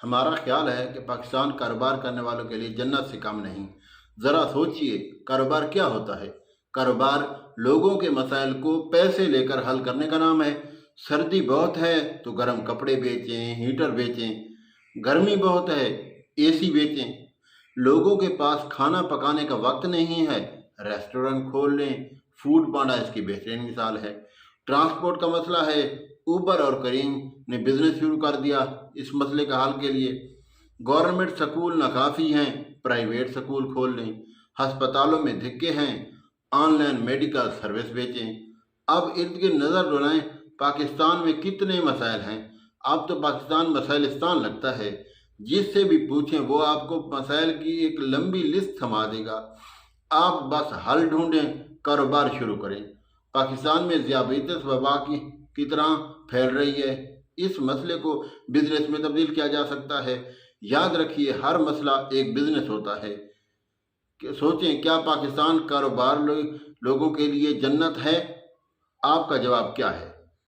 ہمارا خیال ہے کہ پاکستان کاروبار کرنے والوں کے لیے جنت سے کم نہیں۔ ذرا سوچئے، کاروبار کیا ہوتا ہے؟ کاروبار لوگوں کے مسائل کو پیسے لے کر حل کرنے کا نام ہے۔ سردی بہت ہے تو گرم کپڑے بیچیں، ہیٹر بیچیں۔ گرمی بہت ہے، اے سی بیچیں۔ لوگوں کے پاس کھانا پکانے کا وقت نہیں ہے، ریسٹورنٹ کھول لیں۔ فوڈ پانڈا اس کی بہترین مثال ہے۔ ٹرانسپورٹ کا مسئلہ ہے، اوبر اور کریم نے بزنس شروع کر دیا اس مسئلے کا حل کے لیے۔ گورنمنٹ سکول ناکافی ہیں، پرائیویٹ سکول کھول لیں۔ ہسپتالوں میں دھکے ہیں، آن لائن میڈیکل سروس بیچیں۔ اب ارد گرد نظر دوڑائیں، پاکستان میں کتنے مسائل ہیں۔ اب تو پاکستان مسائلستان لگتا ہے۔ جس سے بھی پوچھیں وہ آپ کو مسائل کی ایک لمبی لسٹ تھما دے گا۔ آپ بس حل ڈھونڈیں، کاروبار شروع کریں۔ پاکستان میں ذیابیطس وبا کی طرح پھیل رہی ہے۔ اس مسئلے کو بزنس میں تبدیل کیا جا سکتا ہے۔ یاد رکھیے، ہر مسئلہ ایک بزنس ہوتا ہے۔ سوچیں، کیا پاکستان کاروبار لوگوں کے لیے جنت ہے؟ آپ کا جواب کیا ہے؟